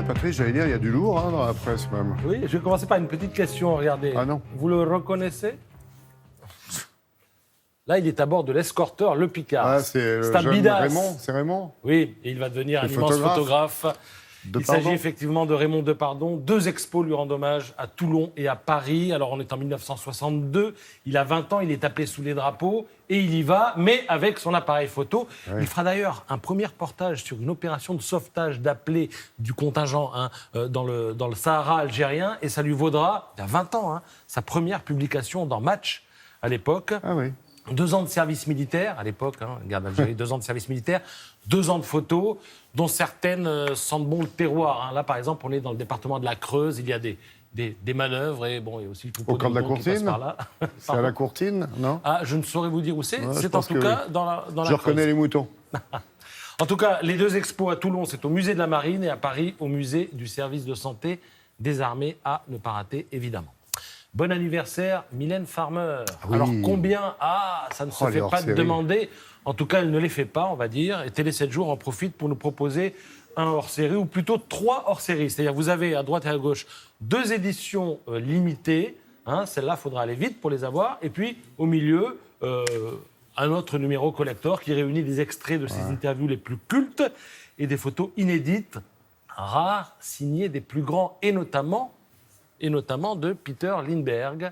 Patrice, j'allais dire, il y a du lourd dans la presse même. Oui, je vais commencer par une petite question, regardez. Ah non. Vous le reconnaissez? Là, il est à bord de l'escorteur Le Picard. Ah, c'est le un jeune bidasse. Raymond, c'est Raymond. Oui, et il va devenir un Le immense photographe. photographe. Il Depardon. s'agit effectivement de Raymond Depardon. 2 expos lui rendent hommage à Toulon et à Paris. Alors, on est en 1962. Il a 20 ans, il est appelé sous les drapeaux et il y va, mais avec son appareil photo. Oui. Il fera d'ailleurs un premier reportage sur une opération de sauvetage d'appelés du contingent dans le Sahara algérien. Et ça lui vaudra, il y a 20 ans, sa première publication dans Match à l'époque. Ah oui. 2 ans de service militaire, à l'époque, garde d'Algérie, 2 ans de service militaire, 2 ans de photos, dont certaines sentent bon le terroir. Là, par exemple, on est dans le département de la Creuse, il y a des manœuvres, et bon, il y a aussi le troupeau Au camp de la moutons qui passe Courtine par là. C'est à la Courtine, non? Ah, je ne saurais vous dire où c'est. Ouais, je C'est en pense tout que cas oui. dans la Je Creuse. reconnais les moutons. En tout cas, les 2 expos à Toulon, c'est au musée de la Marine, et à Paris, au musée du service de santé des armées, à ne pas rater, évidemment. Bon anniversaire, Mylène Farmer. oui. Alors combien? Ça ne se les fait pas de hors-séries. demander. En tout cas, elle ne les fait pas, on va dire. Et Télé 7 jours en profite pour nous proposer un hors-série, ou plutôt 3 hors-séries. C'est-à-dire, vous avez à droite et à gauche 2 éditions limitées. Celles-là, il faudra aller vite pour les avoir. Et puis, au milieu, un autre numéro collector qui réunit des extraits de ses interviews les plus cultes et des photos inédites, rares, signées des plus grands, et notamment de Peter Lindbergh.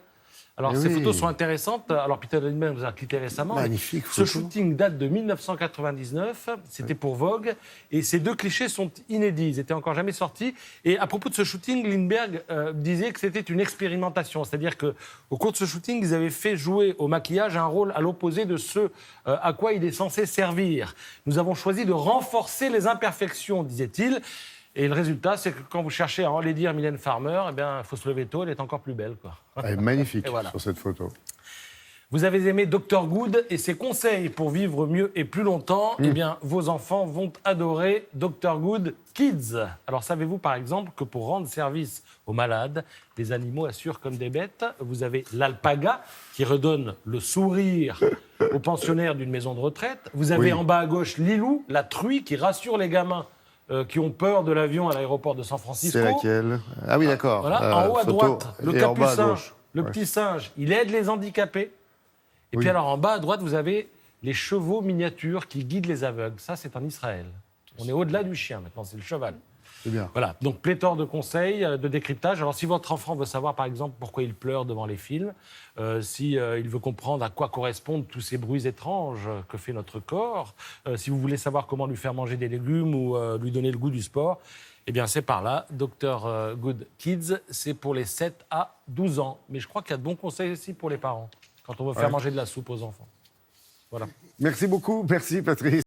Alors, ces photos sont intéressantes. Alors, Peter Lindbergh nous a quittés récemment. Magnifique Ce photo. shooting date de 1999. C'était pour Vogue. Et ces 2 clichés sont inédits. Ils n'étaient encore jamais sortis. Et à propos de ce shooting, Lindbergh disait que c'était une expérimentation. C'est-à-dire qu'au cours de ce shooting, ils avaient fait jouer au maquillage un rôle à l'opposé de ce à quoi il est censé servir. Nous avons choisi de renforcer les imperfections, disait-il. Et le résultat, c'est que quand vous cherchez à enlaidir Mylène Farmer, il faut se lever tôt, elle est encore plus belle, quoi. Elle est magnifique Et voilà. sur cette photo. Vous avez aimé Dr Good et ses conseils pour vivre mieux et plus longtemps. Vos enfants vont adorer Dr Good Kids. Alors, savez-vous, par exemple, que pour rendre service aux malades, les animaux assurent comme des bêtes. Vous avez l'alpaga, qui redonne le sourire aux pensionnaires d'une maison de retraite. Vous avez en bas à gauche Lilou, la truie, qui rassure les gamins qui ont peur de l'avion à l'aéroport de San Francisco. C'est laquelle? Ah oui, d'accord. Voilà, en haut à Photo. droite, le Et en bas à capucin, gauche. le petit singe, il aide les handicapés. Et Oui. puis alors en bas à droite, vous avez les chevaux miniatures qui guident les aveugles. Ça, c'est en Israël. On est au-delà du chien maintenant, c'est le cheval. C'est bien. Voilà, donc pléthore de conseils, de décryptage. Alors si votre enfant veut savoir par exemple pourquoi il pleure devant les films, si il veut comprendre à quoi correspondent tous ces bruits étranges que fait notre corps, si vous voulez savoir comment lui faire manger des légumes ou lui donner le goût du sport, eh bien c'est par là. Dr Good Kids, c'est pour les 7 à 12 ans. Mais je crois qu'il y a de bons conseils aussi pour les parents, quand on veut faire manger de la soupe aux enfants. Voilà. Merci beaucoup. Merci, Patrice.